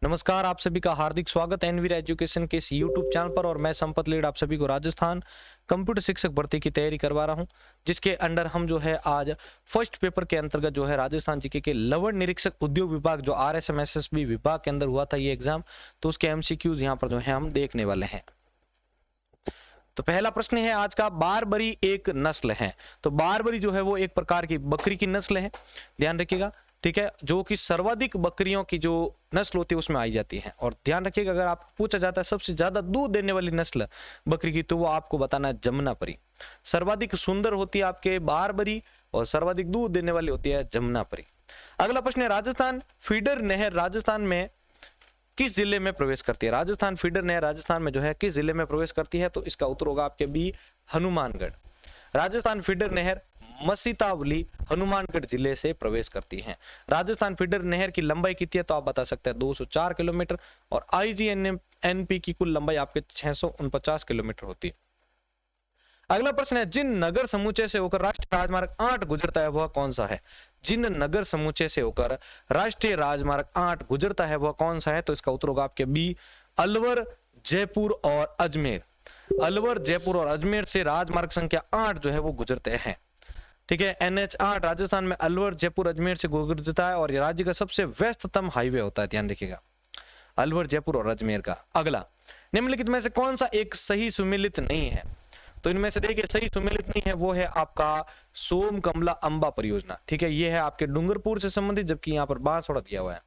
नमस्कार, आप सभी का हार्दिक स्वागत है एनवीर एजुकेशन के इस यूट्यूब चैनल पर। और मैं संपत लीड आप सभी को राजस्थान कंप्यूटर शिक्षक भर्ती की तैयारी करवा रहा हूं, जिसके अंडर हम जो है आज फर्स्ट पेपर के अंतर्गत जो है राजस्थान जीके के लवण निरीक्षक उद्योग विभाग जो RSMSSB विभाग के अंदर हुआ था ये एग्जाम, तो उसके MCQs यहाँ पर जो है हम देखने वाले हैं। तो पहला प्रश्न है आज का, बारबरी एक नस्ल है। तो बारबरी जो है वो एक प्रकार की बकरी की नस्ल है, ध्यान रखिएगा, ठीक है, जो कि सर्वाधिक बकरियों की जो नस्ल होती है उसमें आई जाती है। और ध्यान रखिएगा, अगर आपको पूछा जाता है सबसे ज्यादा दूध देने वाली नस्ल बकरी की, तो वो आपको बताना है जमुनापरी। सर्वाधिक सुंदर होती है आपके बारबरी और सर्वाधिक दूध देने वाली होती है जमुनापरी। अगला प्रश्न है, राजस्थान फीडर नहर राजस्थान में किस जिले में प्रवेश करती है। राजस्थान फीडर नहर राजस्थान में जो है किस जिले में प्रवेश करती है, तो इसका उत्तर होगा आपके बी, हनुमानगढ़। राजस्थान फीडर नहर मसीतावली हनुमानगढ़ जिले से प्रवेश करती है। राजस्थान फीडर नहर की लंबाई कितनी है, तो आप बता सकते हैं 204 किलोमीटर, और IGNP की कुल लंबाई आपके 649 किलोमीटर होती है। अगला प्रश्न है, जिन नगर समुच्चय से होकर राष्ट्रीय राजमार्ग 8 गुजरता है वह कौन सा है। जिन नगर समुच्चय से होकर राष्ट्रीय राजमार्ग 8 गुजरता है वह कौन सा है, तो इसका उत्तर होगा आपके बी, अलवर, जयपुर और अजमेर। अलवर, जयपुर और अजमेर से राजमार्ग संख्या 8 जो है वो गुजरते हैं, ठीक है। NH8 राजस्थान में अलवर, जयपुर, अजमेर से गुजरता है और ये राज्य का सबसे व्यस्ततम हाईवे होता है, ध्यान रखिएगा, अलवर, जयपुर और अजमेर का। अगला, निम्नलिखित में से कौन सा एक सही सुमेलित नहीं है, तो इनमें से देखिए सही सुमेलित नहीं है वो है आपका सोम कमला अंबा परियोजना, ठीक है। ये है आपके डूंगरपुर से संबंधित, जबकि यहाँ पर बांसवाड़ा दिया हुआ है।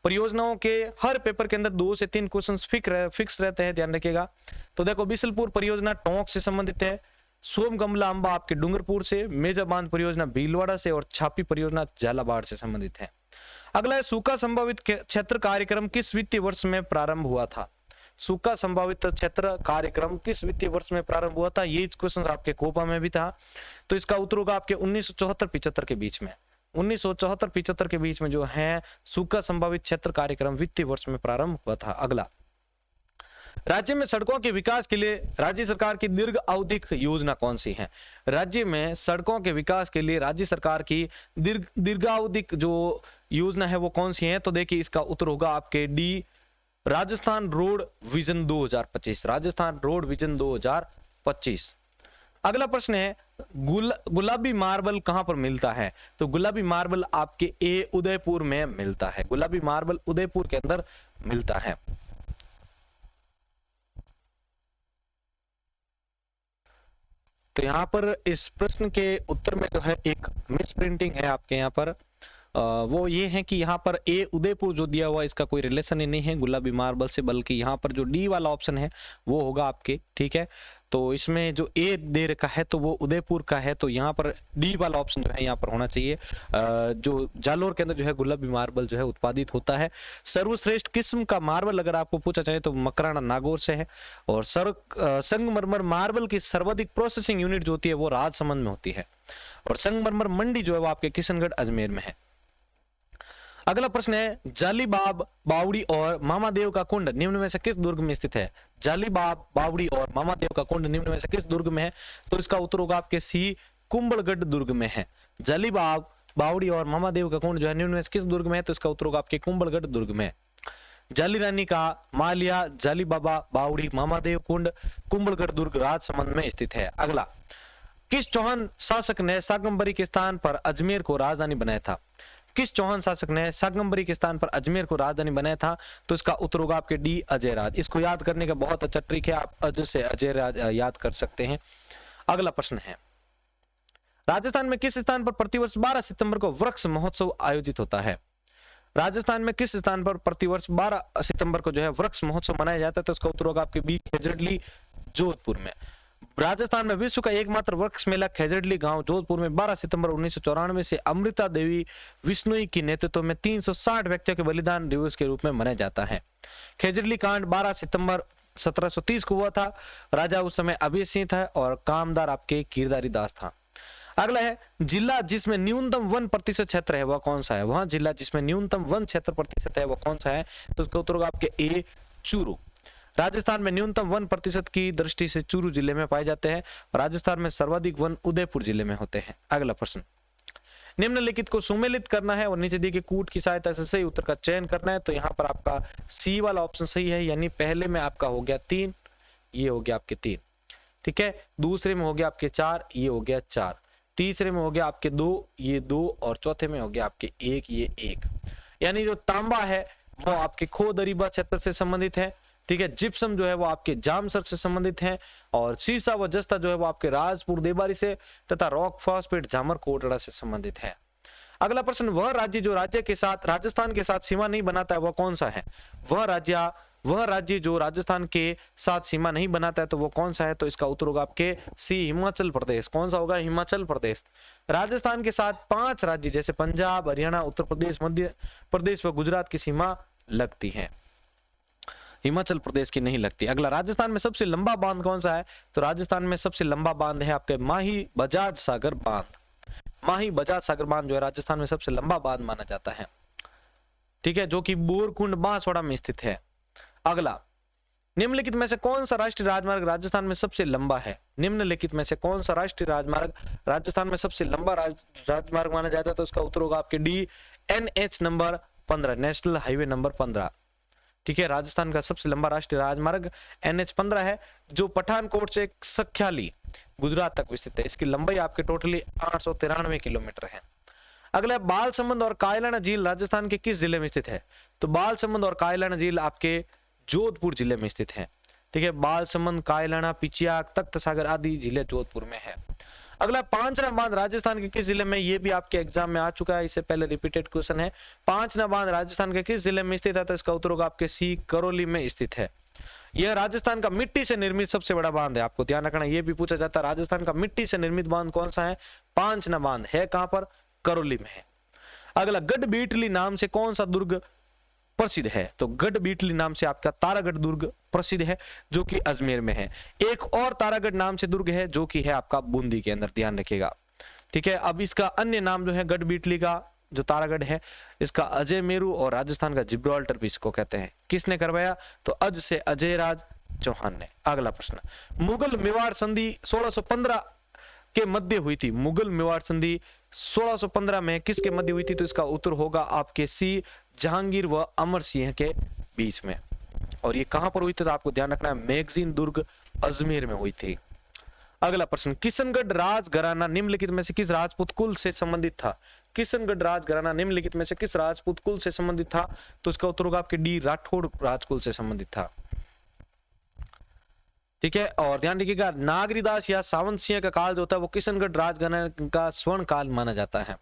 परियोजनाओं के हर पेपर के अंदर 2 से 3 क्वेश्चन फिक्स रहते हैं, ध्यान रखिएगा। तो देखो, बिसलपुर परियोजना टोंक से संबंधित है, सोम कमला अंबा आपके डूंगरपुर से, मेजा बांध परियोजना भीलवाड़ा से और छापी परियोजना झालावाड़ से संबंधित है। अगला है, सूखा संभावित क्षेत्र कार्यक्रम किस वित्तीय वर्ष में प्रारंभ हुआ था। सूखा संभावित क्षेत्र कार्यक्रम किस वित्तीय वर्ष में प्रारंभ हुआ था, ये क्वेश्चन आपके कोपा में भी था, तो इसका उत्तर होगा आपके 1974-75 के बीच में। 1974-75 के बीच में जो है सूखा संभावित क्षेत्र कार्यक्रम वित्तीय वर्ष में प्रारंभ हुआ था। अगला, राज्य में सड़कों के विकास के लिए राज्य सरकार की दीर्घ अवधिक योजना कौन सी है। राज्य में सड़कों के विकास के लिए राज्य सरकार की दीर्घावधिक जो योजना है वो कौन सी है, तो देखिए इसका उत्तर होगा आपके D, Rajasthan road vision 2025। Rajasthan road vision 2025। अगला प्रश्न है, गुलाबी मार्बल कहां पर मिलता है, तो गुलाबी मार्बल आपके ए, उदयपुर में मिलता है। गुलाबी मार्बल उदयपुर के अंदर मिलता है। तो यहां पर इस प्रश्न के उत्तर में जो है एक मिस प्रिंटिंग है आपके यहाँ पर, वो ये है कि यहाँ पर ए, उदयपुर जो दिया हुआ इसका कोई रिलेशन ही नहीं है गुलाबी मार्बल से, बल्कि यहाँ पर जो डी वाला ऑप्शन है वो होगा आपके, ठीक है। तो इसमें जो ए दे रखा है तो वो उदयपुर का है, तो यहाँ पर डी वाला ऑप्शन जो है यहाँ पर होना चाहिए। जो जालोर के अंदर जो है गुलाबी मार्बल जो है उत्पादित होता है। सर्वश्रेष्ठ किस्म का मार्बल अगर आपको पूछा जाए तो मकराना नागौर से है, और संगमरमर मार्बल की सर्वाधिक प्रोसेसिंग यूनिट जो होती है वो राजसमंद में होती है, और संगमरमर मंडी जो है वो आपके किशनगढ़ अजमेर में है। अगला प्रश्न है, जालीबाब, बावड़ी और मामादेव का कुंड निम्न में से किस दुर्ग में स्थित है। जालीबाब, बावड़ी और मामादेव का कुंड निम्न में से किस दुर्ग में है, तो इसका उत्तर होगा आपके सी, कुंभलगढ़ दुर्ग में है। जालीबाब, बावड़ी और मामादेव का कुंड जो है निम्न में से किस दुर्ग में है, तो इसका उत्तर होगा आपके कुंभलगढ़ दुर्ग में। जाली रानी का मालिया, जाली बाबा, बावड़ी, मामादेव कुंड, कुंभलगढ़ दुर्ग राजसमंद में स्थित है। अगला, किस चौहान शासक ने सागंबरी के स्थान पर अजमेर को राजधानी बनाया था। किस चौहान शासक ने सागंबरी के स्थान पर अजमेर को राजधानी बनाया था, तो इसका उत्तर होगा आपके डी, अजय राज। इसको याद करने का बहुत अच्छा ट्रिक है, आप अजय से अजय राज याद कर सकते हैं। अगला प्रश्न है, राजस्थान में किस स्थान पर प्रतिवर्ष 12 सितंबर को वृक्ष महोत्सव आयोजित होता है। राजस्थान में किस स्थान पर प्रतिवर्ष 12 सितंबर को जो है वृक्ष महोत्सव मनाया जाता है, तो इसका उत्तर होगा आपके बी, खेजड़ली, जोधपुर में। राजस्थान में विश्व का एकमात्र वृक्ष मेला खेजड़ली गांव जोधपुर में 12 सितंबर 1994 से अमृता देवी विश्नोई के नेतृत्व में 360 व्यक्तियों के बलिदान दिवस के रूप में मनाया जाता है। खेजड़ली कांड 12 सितंबर 1730 को हुआ था। राजा उस समय अभय सिंह था और कामदार आपके कीरदारी दास था। अगला है, जिला जिसमें न्यूनतम 1% क्षेत्र है वह कौन सा है। वहां जिला जिसमें न्यूनतम 1 क्षेत्र प्रतिशत है वह कौन सा है, तो इसका उत्तर होगा आपके ए, चूरू। राजस्थान में न्यूनतम 1% की दृष्टि से चूरू जिले में पाए जाते हैं। राजस्थान में सर्वाधिक वन उदयपुर जिले में होते हैं। अगला प्रश्न, निम्नलिखित को सुमेलित करना है और नीचे दी गई कूट की सहायता से सही उत्तर का चयन करना है। तो यहाँ पर आपका सी वाला ऑप्शन सही है, यानी पहले में आपका हो गया 3, ये हो गया आपके 3, ठीक है। दूसरे में हो गया आपके 4, ये हो गया 4, तीसरे में हो गया आपके 2, ये 2, और चौथे में हो गया आपके 1, ये 1। यानी जो तांबा है वो आपके खो दरीबा क्षेत्र से संबंधित है, ठीक है। जिप्सम जो है वो आपके जामसर से संबंधित है, और सीसा व जस्ता जो है वो आपके राजपुर देबारी से, तथा रॉक फॉस्फेट जामर कोटड़ा से संबंधित है। अगला प्रश्न, वह राज्य जो राज्य के साथ राजस्थान के साथ सीमा नहीं बनाता है वह कौन सा है? वह राज्य जो राजस्थान के साथ सीमा नहीं बनाता है तो वो कौन सा है? तो इसका उत्तर होगा आपके सी, हिमाचल प्रदेश। कौन सा होगा? हिमाचल प्रदेश। राजस्थान के साथ 5 राज्य जैसे पंजाब, हरियाणा, उत्तर प्रदेश, मध्य प्रदेश व गुजरात की सीमा लगती है, हिमाचल प्रदेश की नहीं लगती। अगला, राजस्थान में सबसे लंबा बांध कौन सा है? तो राजस्थान में सबसे लंबा बांध है आपके माही बजाज सागर बांध। माही बजाज सागर बांध जो है राजस्थान में सबसे लंबा बांध माना जाता है, ठीक है, जो कि बोरकुंड बांसवाड़ा में स्थित है। अगला, निम्नलिखित में से कौन सा राष्ट्रीय राजमार्ग राजस्थान में सबसे लंबा है? निम्नलिखित में से कौन सा राष्ट्रीय राजमार्ग राजस्थान में सबसे लंबा राजमार्ग माना जाता है? तो उसका उत्तर होगा आपके D, NH number 15, national highway number 15, ठीक है। राजस्थान का सबसे लंबा राष्ट्रीय राजमार्ग NH 15 है, जो पठानकोट से सख्याली गुजरात तक विस्तृत है। इसकी लंबाई आपके टोटली 893 किलोमीटर है। अगला, बालसमंद और कायलाना झील राजस्थान के किस जिले में स्थित है? तो बालसमंद और कायलाना झील आपके जोधपुर जिले में स्थित है, ठीक है। बालसमंद, कायलाना, पिचियाक, तख्त सागर आदि जिले जोधपुर में है। अगला, पांचना बांध राजस्थान के किस जिले में? ये भी आपके एग्जाम में आ चुका है, इससे पहले रिपीटेड क्वेश्चन है। पांचना बांध राजस्थान के किस जिले में स्थित है? तो इसका उत्तर होगा आपके सी, करौली में स्थित है। यह राजस्थान का मिट्टी से निर्मित सबसे बड़ा बांध है। आपको ध्यान रखना, यह भी पूछा जाता है राजस्थान का मिट्टी से निर्मित बांध कौन सा है? पांचना बांध है कहां पर? करौली में है। अगला, गढ़बीटली नाम से कौन सा दुर्ग प्रसिद्ध है? तो गढ़बीटली नाम से आपका तारागढ़ दुर्ग प्रसिद्ध है, जो कि अजमेर में है। एक और तारागढ़ नाम से दुर्ग है, जो कि है आपका बूंदी के अंदर, ध्यान रखिएगा, ठीक है। अब इसका अन्य नाम जो है गढ़बीटली का जो तारागढ़ है, इसका अजय मेरू और राजस्थान का जिब्राल्टर भी इसको कहते हैं। किसने करवाया? तो अज से अजय राज चौहान ने। अगला प्रश्न, मुगल मेवाड़ संधि 1615 के मध्य हुई थी। मुगल मेवाड़ संधि 1615 में किसके मध्य हुई थी? तो इसका उत्तर होगा आपके सी, जहांगीर व अमर सिंह के बीच में। और ये कहां पर हुई थी? तो आपको ध्यान रखना है, मैगजीन दुर्ग अजमेर में हुई थी। अगला प्रश्न, किशनगढ़ राजघराना निम्नलिखित में से किस राजपूत कुल से संबंधित था? किशनगढ़ राजघराना निम्नलिखित में से किस राजपूत कुल से संबंधित था? तो इसका उत्तर होगा आपके डी, राठौड़ राजकुल से संबंधित था, ठीक है। और ध्यान रखिएगा, नागरीदास या सावंत सिंह का काल जो होता है वो किशनगढ़ राजघराना का स्वर्ण काल माना जाता है।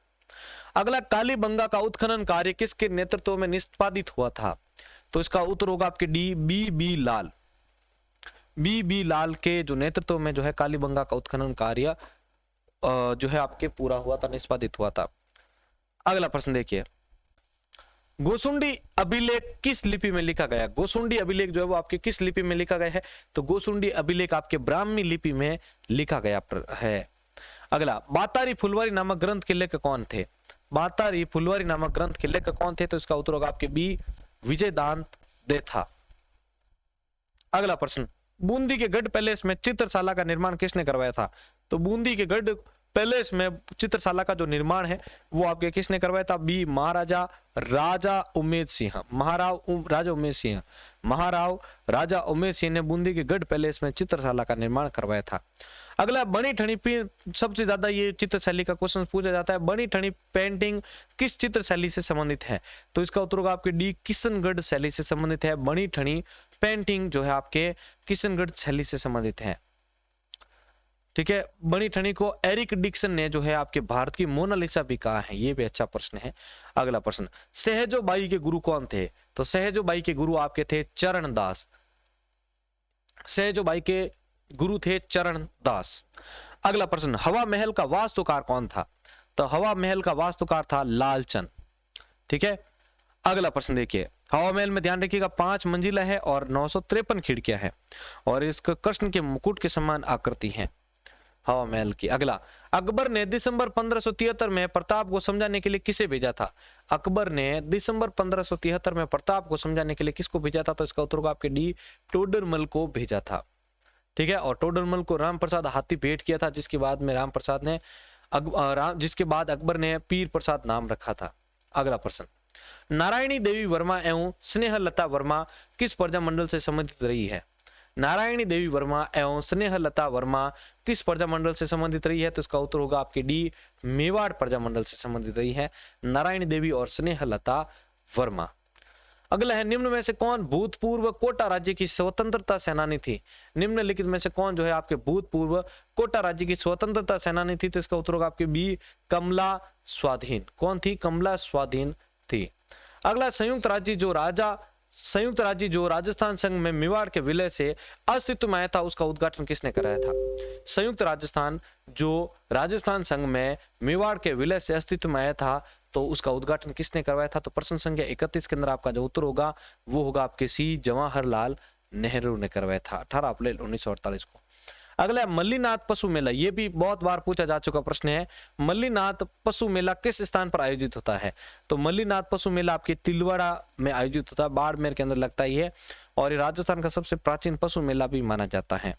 अगला, कालीबंगा का उत्खनन कार्य किसके नेतृत्व में निष्पादित हुआ था? तो इसका उत्तर होगा आपके डी, बी लाल। बी लाल के जो नेतृत्व में जो है कालीबंगा का उत्खनन कार्य जो है आपके पूरा हुआ था, निष्पादित हुआ था। अगला प्रश्न देखिए, गोसुंडी अभिलेख किस लिपि में लिखा गया? गोसुंडी अभिलेख जो है वो आपके किस लिपि में लिखा गया है? तो गोसुंडी अभिलेख आपके ब्राह्मी लिपि में लिखा गया है। अगला, बातारी फुलवारी नामक ग्रंथ के लेखक कौन थे? बातारी फुलवारी नामक ग्रंथ के लेखक कौन थे? तो इसका उत्तर होगा आपके बी, विजयदांत देथा। अगला प्रश्न, बूंदी के गढ़ पैलेस में चित्रशाला का निर्माण किसने करवाया था? तो बूंदी के गढ़ पैलेस में चित्रशाला का जो निर्माण है वो आपके किसने करवाया था? बी, महाराजा राजा उमेद सिंह। महाराव राजा उमेद सिंह ने बूंदी के गढ़ पैलेस में चित्रशाला का निर्माण करवाया था। अगला, बनी ठनी सबसे ज्यादा ये चित्रशैली का क्वेश्चन पूछा जाता है। बनी ठनी पेंटिंग किस चित्रशैली से संबंधित है? तो इसका उत्तर होगा आपके डी, किशनगढ़ शैली से संबंधित है। बनी ठनी पेंटिंग जो है आपके किशनगढ़ शैली से संबंधित है, ठीक है। बनी ठनी को एरिक डिक्सन ने जो है आपके भारत की मोनालिसा भी कहा है, ये भी अच्छा प्रश्न है। अगला प्रश्न, सहजो बाई के गुरु कौन थे? तो सहजो बाई के गुरु आपके थे चरण दास। सहजो बाई के गुरु थे चरण दास। अगला प्रश्न, हवा महल का वास्तुकार कौन था? तो हवा महल का वास्तुकार था लालचंद, ठीक है। अगला प्रश्न देखिए, हवा महल में ध्यान रखिएगा 5 मंजिला है और 953 खिड़कियां हैं और इसका कृष्ण के मुकुट के समान आकृति है हवा महल की। अगला, अकबर ने दिसंबर 1573 में प्रताप को समझाने के लिए किसे भेजा था? अकबर ने दिसंबर 1573 में प्रताप को समझाने के लिए किसको भेजा था? तो इसका उत्तर होगा आपके डी, टोडरमल को भेजा था, ठीक है। और टोडरमल को राम प्रसाद हाथी भेंट किया था, जिसके बाद में राम प्रसाद ने जिसके बाद अकबर ने पीर प्रसाद नाम रखा था। अगला प्रश्न, नारायणी देवी वर्मा एवं स्नेहलता वर्मा किस प्रजामंडल से संबंधित रही है? नारायणी देवी वर्मा एवं स्नेहलता वर्मा किस प्रजामंडल से संबंधित रही है? तो इसका उत्तर होगा आपके डी, मेवाड़ प्रजामंडल से संबंधित रही है नारायणी देवी और स्नेहलता वर्मा। अगला है, निम्न में से कौन भूतपूर्व कोटा राज्य की स्वतंत्रता सेनानी थी? निम्नलिखित में से कौन जो है आपके भूतपूर्व कोटा राज्य की स्वतंत्रता सेनानी थी? तो इसका उत्तर होगा आपके बी, कमला स्वाधीन। कौन थी? कमला स्वाधीन थी। अगला, संयुक्त राज्य जो राजस्थान संघ में मेवाड़ के विलय से अस्तित्व में आया था, उसका उद्घाटन किसने कराया था? संयुक्त राजस्थान जो राजस्थान संघ में मेवाड़ के विलय से अस्तित्व में आया था, तो उसका उद्घाटन किसने करवाया था? तो प्रश्न संख्या 31 के अंदर आपका जो उत्तर होगा वो होगा आपके सी, जवाहरलाल नेहरू ने करवाया था 18 अप्रैल 1948 को। अगला, मल्लीनाथ पशु मेला, ये भी बहुत बार पूछा जा चुका प्रश्न है। मल्लीनाथ पशु मेला किस स्थान पर आयोजित होता है? तो मल्लीनाथ पशु मेला आपके तिलवाड़ा में आयोजित होता है, बाड़मेर के अंदर लगता ही है, और ये राजस्थान का सबसे प्राचीन पशु मेला भी माना जाता है।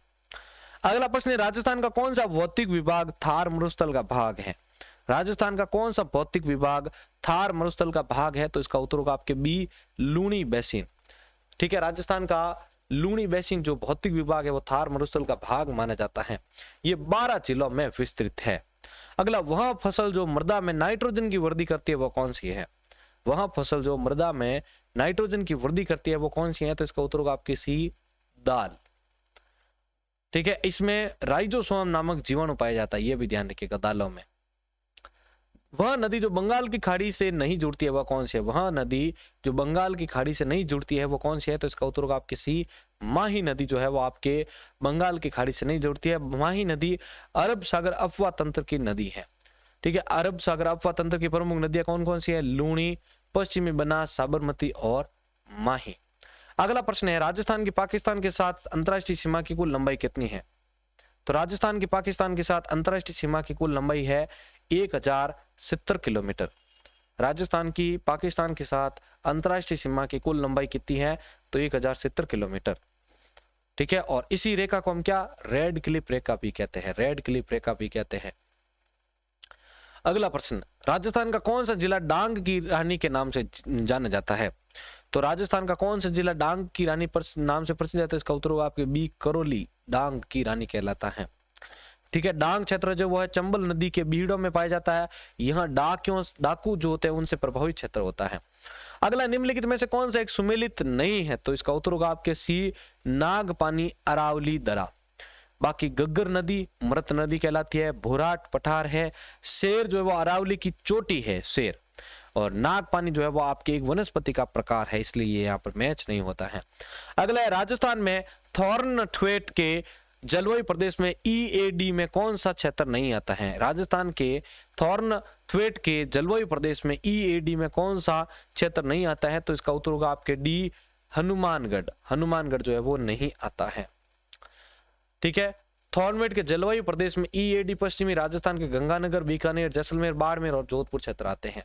अगला प्रश्न है, राजस्थान का कौन सा भौतिक विभाग थार मरुस्थल का भाग है? राजस्थान का कौन सा भौतिक विभाग थार मरुस्थल का भाग है? तो इसका उत्तर होगा आपके बी, लूणी बेसिन। ठीक है, राजस्थान का लूणी बेसिन जो भौतिक विभाग है वो थार मरुस्थल का भाग माना जाता है। ये 12 जिलों में विस्तृत है। अगला, वह फसल जो मृदा में नाइट्रोजन की वृद्धि करती है वो कौन सी है? वह फसल जो मृदा में नाइट्रोजन की वृद्धि करती है वो कौन सी है? तो इसका उत्तर होगा आपके सी, दाल। ठीक है, इसमें राइजोसोम नामक जीवाणु पाया जाता है, ये भी ध्यान रखिएगा दालों में। वह नदी जो बंगाल की खाड़ी से नहीं जुड़ती है वह कौन सी है? वह नदी जो बंगाल की खाड़ी से नहीं जुड़ती है वो कौन सी है? तो इसका उत्तर होगा आपके सी, माही नदी जो है वो आपके बंगाल की खाड़ी से नहीं जुड़ती है। माही नदी अरब सागर अफवाह तंत्र की नदी है। ठीक है, अरब सागर अफवाह तंत्र की प्रमुख नदियां कौन कौन सी है? लूणी, पश्चिमी बनास, साबरमती और माही। अगला प्रश्न है, राजस्थान की पाकिस्तान के साथ अंतरराष्ट्रीय सीमा की कुल लंबाई कितनी है? तो राजस्थान की पाकिस्तान के साथ अंतरराष्ट्रीय सीमा की कुल लंबाई है 1070 किलोमीटर। राजस्थान की पाकिस्तान के साथ अंतरराष्ट्रीय सीमा की कुल लंबाई कितनी है? तो 1070 किलोमीटर। ठीक है, और इसी रेखा को हम क्या रेड क्लिफ रेखा भी कहते हैं, रेड क्लिफ रेखा भी कहते हैं। अगला प्रश्न, राजस्थान का कौन सा जिला डांग की रानी के नाम से जाना जाता है? तो राजस्थान का कौन सा जिला डांग की रानी पर नाम से प्रसिद्ध है? तो इसका उत्तर होगा आपके बी, करौली डांग की रानी कहलाता है। ठीक है, डांग क्षेत्र जो वो है चंबल नदी के बीड़ों में पाया जाता है। यहाँ डाकू जो होते हैं उनसे प्रभावित क्षेत्र होता है। अगला, निम्नलिखित में से कौन सा एक सुमेलित नहीं है? तो इसका उत्तर होगा आपके सी, नागपानी अरावली दरा। बाकी गग्गर नदी मृत नदी कहलाती है, भोराट पठार है, शेर जो है वो अरावली की चोटी है शेर, और नागपानी जो है वो आपके एक वनस्पति का प्रकार है, इसलिए ये यहाँ पर मैच नहीं होता है। अगला है, राजस्थान में थॉर्नथ्वेट के जलवायु प्रदेश में ईएडी में कौन सा क्षेत्र नहीं आता है? राजस्थान के थॉर्नथ्वेट के जलवायु प्रदेश में ईएडी में कौन सा क्षेत्र नहीं आता है? तो इसका उत्तर होगा आपके डी, हनुमानगढ़। हनुमानगढ़ जो है वो नहीं आता है। ठीक है, थॉर्नथ्वेट के जलवायु प्रदेश में ईएडी पश्चिमी राजस्थान के गंगानगर, बीकानेर, जैसलमेर, बाड़मेर और जोधपुर क्षेत्र आते हैं।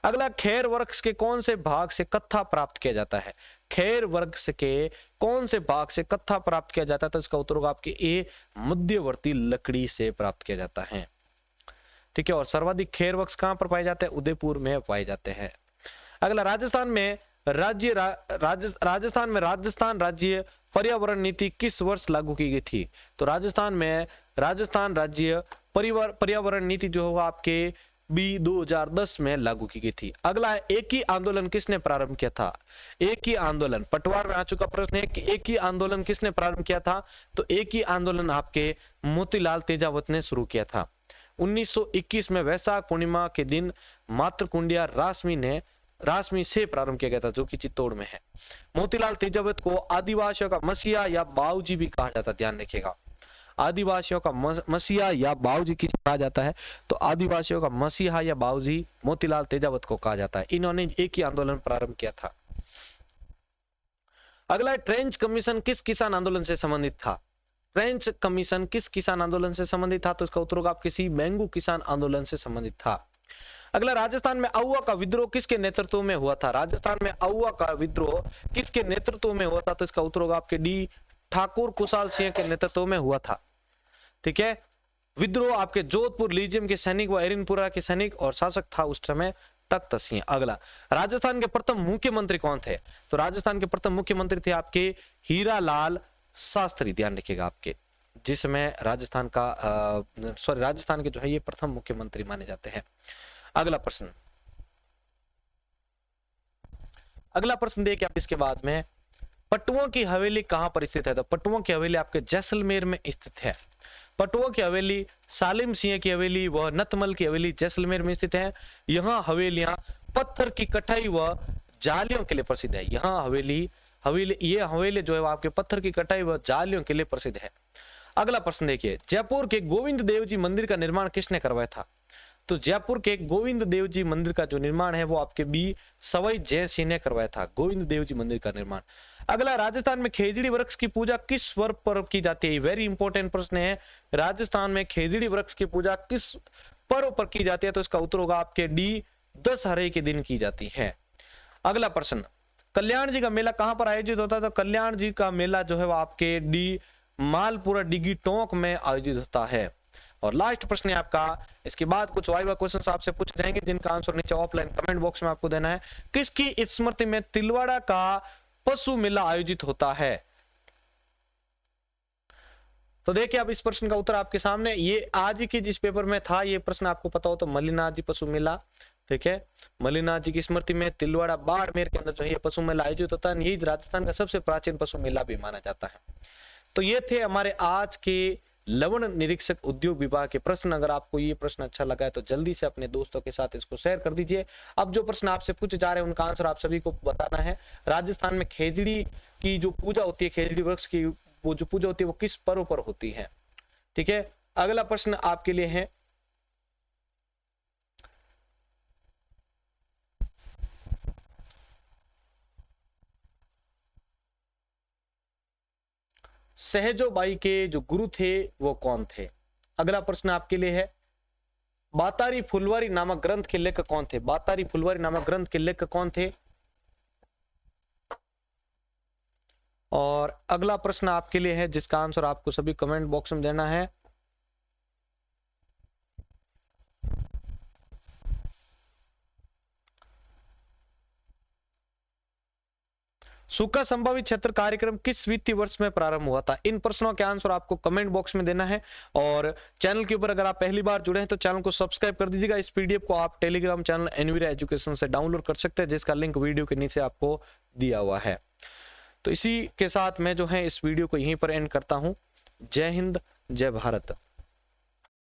अगला, खैर वृक्ष के कौन से भाग से कत्था प्राप्त किया जाता है? खैर वृक्ष के कौन से भाग से कत्था प्राप्त किया जाता है? तो इसका उत्तर होगा आपके ए, मध्यवर्ती लकड़ी से प्राप्त किया जाता है। ठीक है, और सर्वाधिक खैर वृक्ष कहां पर पाए जाते हैं? उदयपुर में पाए जाते हैं। अगला, राजस्थान में राजस्थान राज्य पर्यावरण नीति किस वर्ष लागू की गई थी? तो राजस्थान में राजस्थान राज्य पर्यावरण नीति जो होगा आपके बी, 2010 में लागू की गई थी। अगला है, एक ही आंदोलन किसने प्रारंभ किया था? एक ही आंदोलन पटवार में आ चुका प्रश्न है कि एक ही आंदोलन किसने प्रारंभ किया था? तो एक ही आंदोलन आपके मोतीलाल तेजावत ने शुरू किया था। 1921 में वैशाख पूर्णिमा के दिन मातृकुंडिया रासमी से प्रारंभ किया गया था, जो कि चित्तौड़ में है। मोतीलाल तेजावत को आदिवासियों का मसीहा या बाऊजी भी कहा जाता है, ध्यान रखिएगा। आदिवासियों का मसीहा या बाऊजी किसे कहा जाता है? तो आदिवासियों का मसीहा या बाऊजी मोतीलाल तेजावत को कहा जाता है। इन्होंने एक ही आंदोलन प्रारंभ किया था। अगला, ट्रेंच कमीशन किस किसान आंदोलन से संबंधित था? ट्रेंच कमीशन किस किसान आंदोलन से संबंधित था? तो इसका उत्तर होगा आप किसी बैंगू किसान आंदोलन से संबंधित था। अगला, राजस्थान में अहुआ का विद्रोह किसके नेतृत्व में हुआ था? राजस्थान में अहुआ का विद्रोह किसके नेतृत्व में हुआ था? तो इसका उत्तर होगा आपके डी, ठाकुर कुशाल सिंह के नेतृत्व में हुआ था। ठीक है, विद्रोह आपके जोधपुर लीजियम के सैनिक व एरिनपुरा के सैनिक, और शासक था उस समय तख्त सिंह। अगला, राजस्थान के प्रथम मुख्यमंत्री कौन थे? तो राजस्थान के प्रथम मुख्यमंत्री थे आपके हीरालाल शास्त्री। ध्यान रखिएगा आपके, जिस समय राजस्थान के जो है ये प्रथम मुख्यमंत्री माने जाते हैं। अगला प्रश्न देखिए आप इसके बाद में, पट्टुओं की हवेली कहां पर स्थित है? तो पट्टुओं की हवेली आपके जैसलमेर में स्थित है। पट्टुओं की हवेली, सालिम सिंह की हवेली व नतमल की हवेली जैसलमेर में स्थित है। यहाँ हवेलियां पत्थर की कटाई व जालियों के लिए प्रसिद्ध है। यहाँ हवेली जो है आपके पत्थर की कटाई व जालियों के लिए प्रसिद्ध है। अगला प्रश्न देखिए, जयपुर के गोविंद देव जी मंदिर का निर्माण किसने करवाया था? तो जयपुर के गोविंद देव जी मंदिर का जो निर्माण है वो आपके बी सवाई जय सिंह ने करवाया था, गोविंद देव जी मंदिर का निर्माण। अगला, राजस्थान में खेजड़ी वृक्ष की पूजा किस पर्व पर की जाती है? वेरी इंपॉर्टेंट प्रश्न है। राजस्थान में खेजड़ी वृक्ष की पूजा किस पर्व पर की जाती है? तो इसका उत्तर होगा आपके डी दशहरे के दिन की जाती है। अगला प्रश्न, कल्याण जी का मेला कहां पर आयोजित होता है? तो कल्याण जी का मेला जो है वो आपके डी मालपुरा डिगी टोंक में आयोजित होता है। और लास्ट प्रश्न है आपका, इसके बाद कुछ वाइवा क्वेश्चंस आपसे पूछे जाएंगे जिनका आंसर नीचे ऑफलाइन कमेंट बॉक्स में आपको देना है। किसकी स्मृति में तिलवाड़ा का पशु मेला आयोजित होता है? तो देखिए अब इस प्रश्न का उत्तर आपके सामने, ये आज के जिस पेपर में था ये प्रश्न आपको पता हो तो मल्लीनाथ जी पशु मेला, ठीक है, मल्लीनाथ जी की स्मृति में तिलवाड़ा बाड़मेर के अंदर जो है पशु मेला आयोजित होता है। यही राजस्थान का सबसे प्राचीन पशु मेला भी माना जाता है। तो ये थे हमारे आज के लवण निरीक्षक उद्योग विभाग के प्रश्न। अगर आपको ये प्रश्न अच्छा लगा है तो जल्दी से अपने दोस्तों के साथ इसको शेयर कर दीजिए। अब जो प्रश्न आपसे पूछे जा रहे हैं उनका आंसर आप सभी को बताना है। राजस्थान में खेजड़ी की जो पूजा होती है, खेजड़ी वृक्ष की वो जो पूजा होती है वो किस पर्व पर होती है? ठीक है, अगला प्रश्न आपके लिए है, सहजोबाई के जो गुरु थे वो कौन थे? अगला प्रश्न आपके लिए है, बातारी फुलवारी नामक ग्रंथ के लेखक कौन थे? बातारी फुलवारी नामक ग्रंथ के लेखक कौन थे? और अगला प्रश्न आपके लिए है जिसका आंसर आपको सभी कमेंट बॉक्स में देना है, सूखा संभावित क्षेत्र कार्यक्रम किस वित्तीय वर्ष में प्रारंभ हुआ था? इन प्रश्नों के आंसर आपको कमेंट बॉक्स में देना है। और चैनल के ऊपर अगर आप पहली बार जुड़े हैं तो चैनल को सब्सक्राइब कर दीजिएगा। इस पीडीएफ को आप टेलीग्राम चैनल एनवीरा एजुकेशन से डाउनलोड कर सकते हैं, जिसका लिंक वीडियो के नीचे आपको दिया हुआ है। तो इसी के साथ मैं जो है इस वीडियो को यहीं पर एंड करता हूं। जय हिंद, जय भारत।